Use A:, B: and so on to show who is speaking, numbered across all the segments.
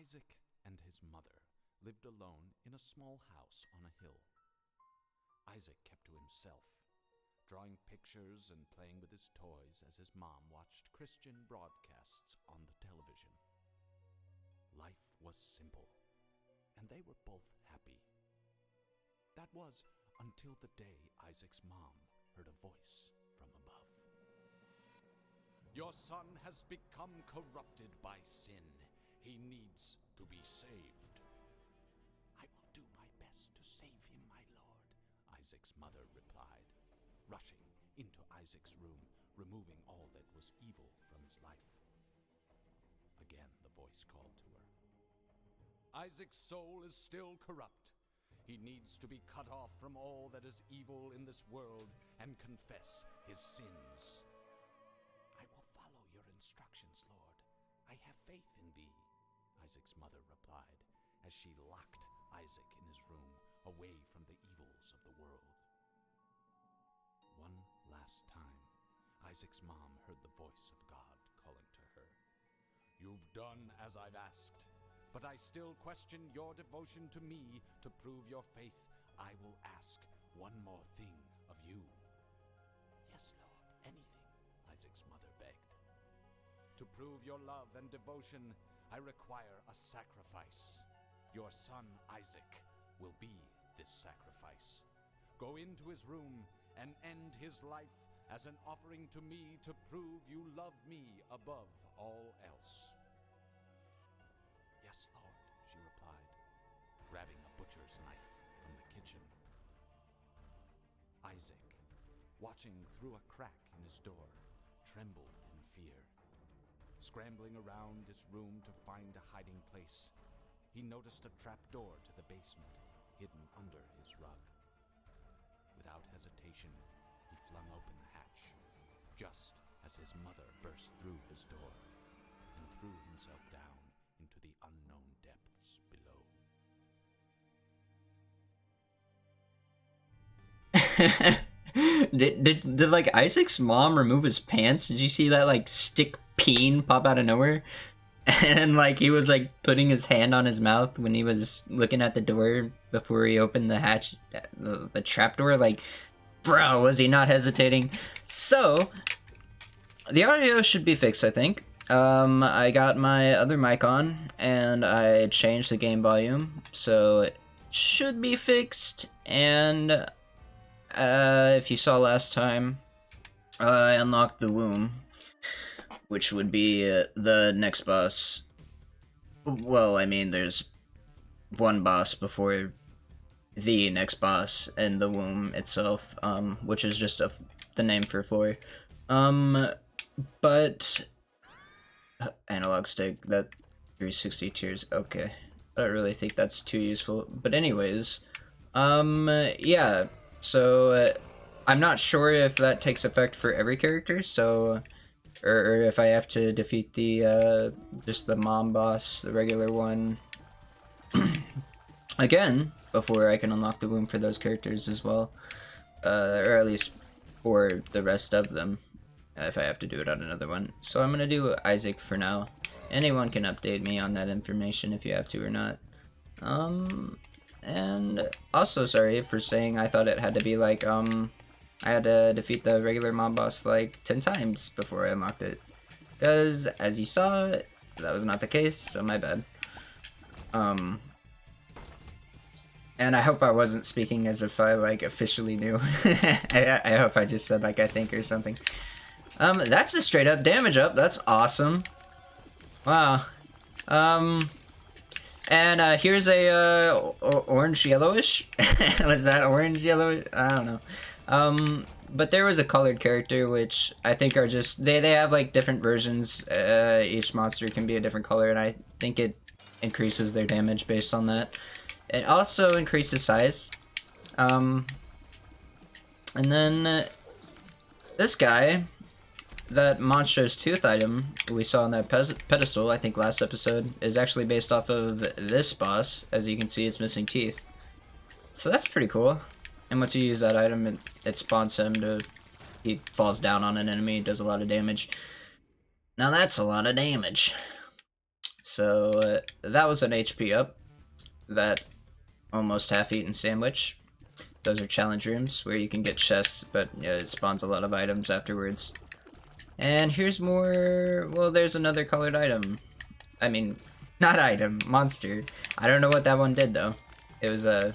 A: Isaac and his mother lived alone in a small house on a hill. Isaac kept to himself, drawing pictures and playing with his toys as his mom watched Christian broadcasts on the television. Life was simple, and they were both happy. That was until the day Isaac's mom heard a voice from above. "Your son has become corrupted by sin. He needs to be saved." "I will do my best to save him, my lord," Isaac's mother replied, rushing into Isaac's room, removing all that was evil from his life. Again, the voice called to her. "Isaac's soul is still corrupt. He needs to be cut off from all that is evil in this world and confess his sins." "I will follow your instructions, Lord. I have faith in thee," Isaac's mother replied, as she locked Isaac in his room, away from the evils of the world. One last time, Isaac's mom heard the voice of God calling to her. "You've done as I've asked, but I still question your devotion to me. To prove your faith, I will ask one more thing of you." "Yes, Lord, anything," Isaac's mother begged. "To prove your love and devotion, I require a sacrifice. Your son Isaac will be this sacrifice. Go into his room and end his life as an offering to me to prove you love me above all else." "Yes, Lord," she replied, grabbing a butcher's knife from the kitchen. Isaac, watching through a crack in his door, trembled in fear. Scrambling around his room to find a hiding place, he noticed a trapdoor to the basement hidden under his rug. Without hesitation, he flung open the hatch, just as his mother burst through his door and threw himself down into the unknown depths below.
B: Did like Isaac's mom remove his pants? Did you see that like stick peen pop out of nowhere? And like he was like putting his hand on his mouth when he was looking at the door before he opened the hatch, the trap door. Like, bro, was he not hesitating? So the audio should be fixed, I think. I got my other mic on and I changed the game volume, so it should be fixed. And if you saw last time, I unlocked the womb, which would be the next boss. Well, I mean, there's one boss before the next boss in the womb itself, which is just the name for floor. But analog stick, that 360 tiers, okay. I don't really think that's too useful. But anyways, yeah, so I'm not sure if that takes effect for every character, so or if I have to defeat the just the mom boss, the regular one, again before I can unlock the womb for those characters as well, or at least for the rest of them, if I have to do it on another one. So I'm gonna do Isaac for now. Anyone can update me on that information if you have to or not. And also sorry for saying I thought it had to be like I had to defeat the regular mob boss like 10 times before I unlocked it. Because, as you saw, that was not the case, so my bad. And I hope I wasn't speaking as if I, like, officially knew. I hope I just said, like, I think or something. That's a straight up damage up. That's awesome. Wow. And, here's a, orange yellowish. Was that orange yellowish? I don't know. But there was a colored character, which I think are just, they have like different versions. Each monster can be a different color, and I think it increases their damage based on that. It also increases size. And then this guy, that monstrous tooth item we saw on that pedestal, I think last episode, is actually based off of this boss. As you can see, it's missing teeth. So that's pretty cool. And once you use that item, it spawns him to... He falls down on an enemy, does a lot of damage. Now that's a lot of damage. So that was an HP up. That almost half-eaten sandwich. Those are challenge rooms where you can get chests, but yeah, it spawns a lot of items afterwards. And here's more. Well, there's another colored item. I mean, not item, monster. I don't know what that one did though. It was a.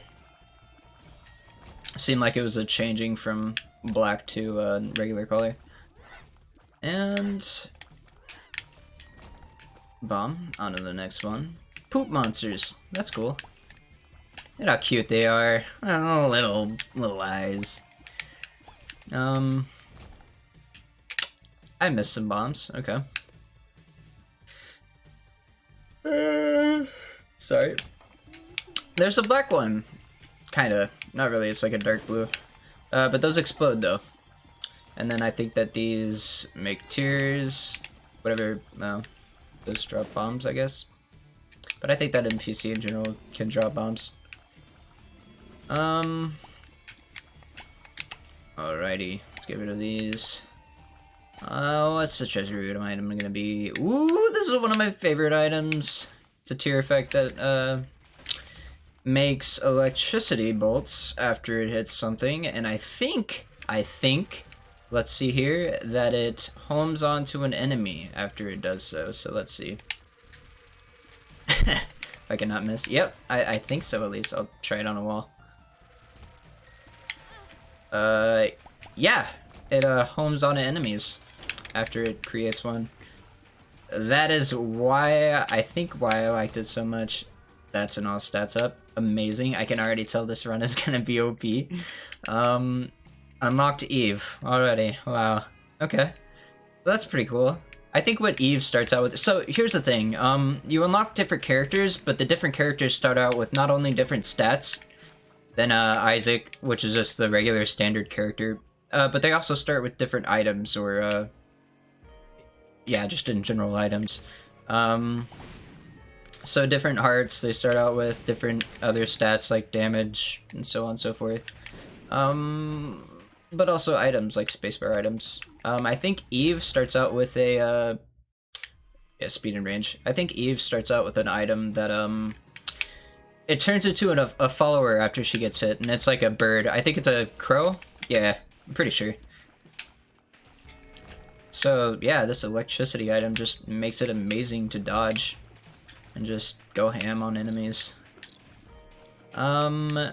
B: Seemed like it was a changing from black to regular color. And bomb. On to the next one. Poop monsters. That's cool. Look how cute they are. Oh, little eyes. I missed some bombs. Okay. Sorry. There's a black one. Kinda. Not really. It's like a dark blue. But those explode though. And then I think that these make tears. Whatever. Those drop bombs, I guess. But I think that NPC in general can drop bombs. Alrighty, let's get rid of these. What's the treasure room item gonna be? Ooh, this is one of my favorite items. It's a tear effect that makes electricity bolts after it hits something, and I think, let's see here, that it homes onto an enemy after it does so. So let's see. If I cannot miss. Yep, I think so at least. I'll try it on a wall. Yeah, it homes onto enemies after it creates one. That is why I liked it so much. That's an all stats up. Amazing. I can already tell this run is gonna be OP. Unlocked Eve already. Wow. Okay. That's pretty cool. I think what Eve starts out with. So here's the thing. You unlock different characters, but the different characters start out with not only different stats than Isaac, which is just the regular standard character, but they also start with different items, or yeah, just in general items. So different hearts, they start out with different other stats like damage and so on and so forth. But also items like spacebar items. I think Eve starts out with a yeah, speed and range. I think Eve starts out with an item that it turns into a follower after she gets hit, and it's like a bird. I think it's a crow? Yeah, I'm pretty sure. So, yeah, this electricity item just makes it amazing to dodge and just go ham on enemies. And,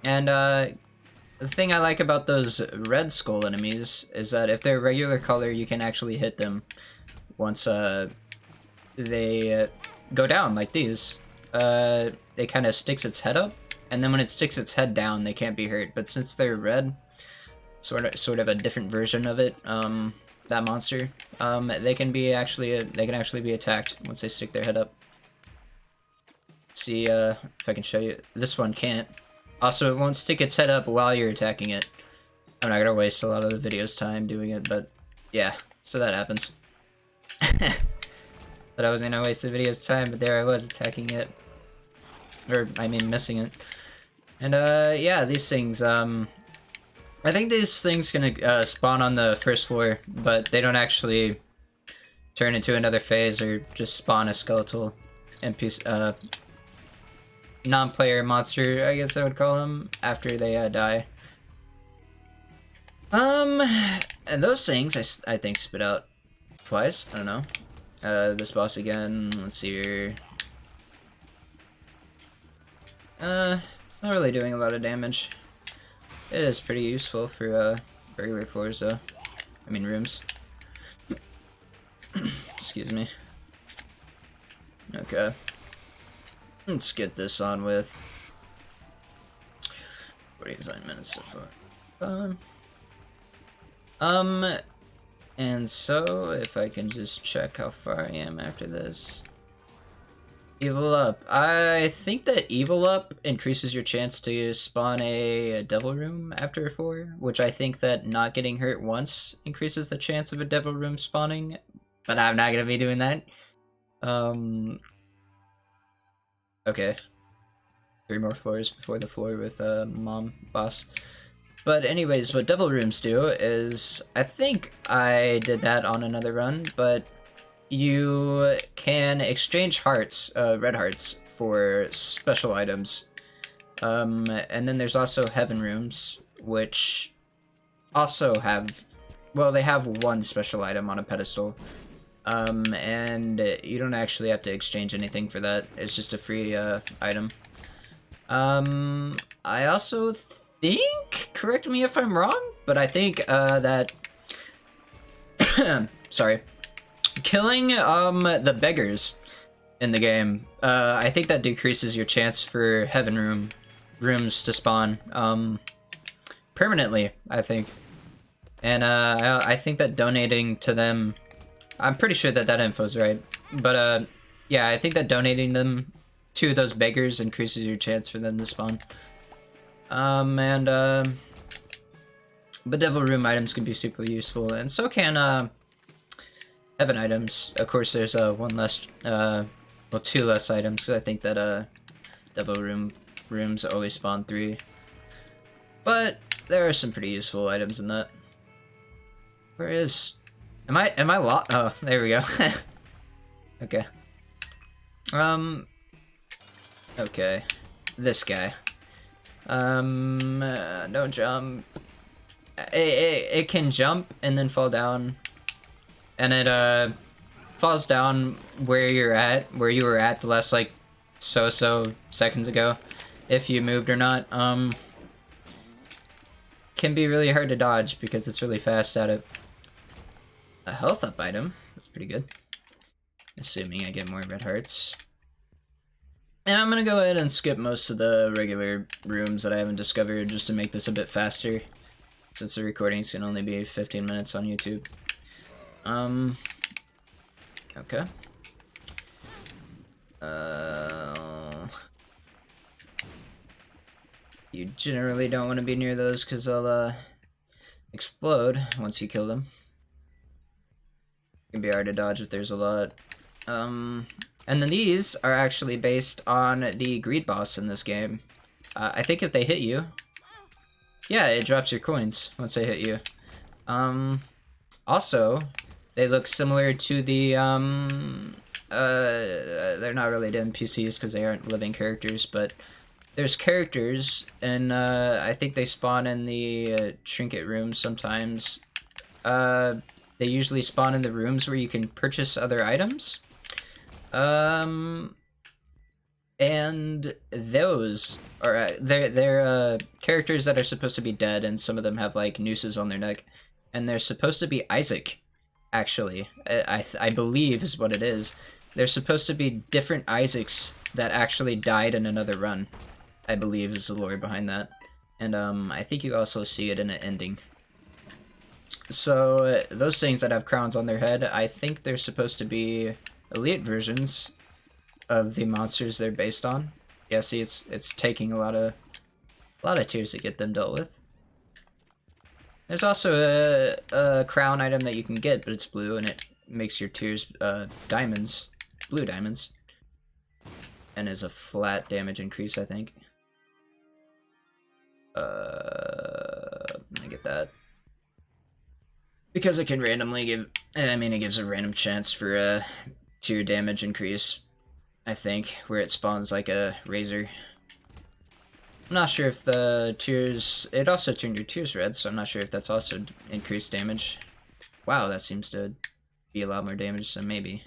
B: the thing I like about those red skull enemies is that if they're regular color, you can actually hit them once, they go down, like these. It kind of sticks its head up, and then when it sticks its head down, they can't be hurt. But since they're red, sort of a different version of it, that monster, they can actually be attacked once they stick their head up. See if I can show you. This one can't. Also, it won't stick its head up while you're attacking it. I'm not gonna waste a lot of the video's time doing it, but yeah, so that happens. Thought I was gonna waste the video's time, but there I was attacking it. Or, I mean, missing it. And, yeah, these things, I think these things can spawn on the first floor, but they don't actually turn into another phase or just spawn a skeletal NPC, non-player monster, I guess I would call them, after they die. And those things, I think, spit out flies. I don't know. This boss again. Let's see here. It's not really doing a lot of damage. It is pretty useful for regular floors, though. I mean rooms. Excuse me. Okay. Let's get this on with. 49 minutes so far. And so, if I can just check how far I am after this. Evil Up. I think that Evil Up increases your chance to spawn a devil room after a floor, which I think that not getting hurt once increases the chance of a devil room spawning, but I'm not gonna be doing that. Okay. 3 more floors before the floor with mom boss. But anyways, what devil rooms do is, I think I did that on another run, but you can exchange hearts, red hearts, for special items. And then there's also heaven rooms, which also have, well, they have one special item on a pedestal. And you don't actually have to exchange anything for that. It's just a free item. I also think, correct me if I'm wrong, but I think that sorry, killing the beggars in the game, I think that decreases your chance for heaven rooms to spawn permanently, I think. And I think that donating to them, I'm pretty sure that that info's right, but yeah, I think that donating them to those beggars increases your chance for them to spawn. But devil room items can be super useful, and so can heaven items. Of course, there's one less, well, two less items. So I think that devil rooms always spawn 3, but there are some pretty useful items in that. Where is? Am I lost? Oh, there we go. Okay. Okay. This guy. Don't jump. It can jump and then fall down, and it falls down where you were at the last like so seconds ago, if you moved or not. Can be really hard to dodge because it's really fast at it. A health up item, that's pretty good. Assuming I get more red hearts. And I'm gonna go ahead and skip most of the regular rooms that I haven't discovered just to make this a bit faster, since the recordings can only be 15 minutes on YouTube. Okay. You generally don't want to be near those because they'll explode once you kill them. It can be hard to dodge if there's a lot. And then these are actually based on the greed boss in this game. I think if they hit you, yeah, it drops your coins once they hit you. Also, they look similar to the, they're not really to NPCs because they aren't living characters, but there's characters, and I think they spawn in the trinket rooms sometimes. They usually spawn in the rooms where you can purchase other items. And those are they're characters that are supposed to be dead, and some of them have like nooses on their neck, and they're supposed to be Isaac. Actually, I believe is what it is. They're supposed to be different Isaacs that actually died in another run. I believe is the lore behind that, and I think you also see it in an ending. So those things that have crowns on their head, I think they're supposed to be elite versions of the monsters they're based on. Yeah, see, it's taking a lot of tears to get them dealt with. There's also a crown item that you can get, but it's blue, and it makes your tears diamonds, blue diamonds, and is a flat damage increase, I think. I get that. Because it can randomly give, it gives a random chance for a tier damage increase, I think, where it spawns like a razor. I'm not sure if the tears, it also turned your tears red, so I'm not sure if that's also increased damage. Wow, that seems to be a lot more damage, so maybe.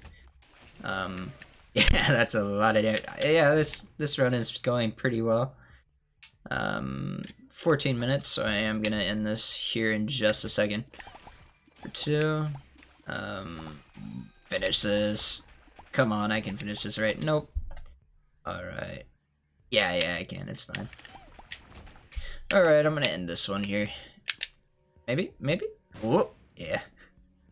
B: Yeah, that's a lot of damage. Yeah, this run is going pretty well. 14 minutes, so I am gonna end this here in just a second. For 2. Finish this. Come on, I can finish this, right? Nope. Alright. Yeah, I can, it's fine. Alright, I'm gonna end this one here. Maybe? Whoop, yeah.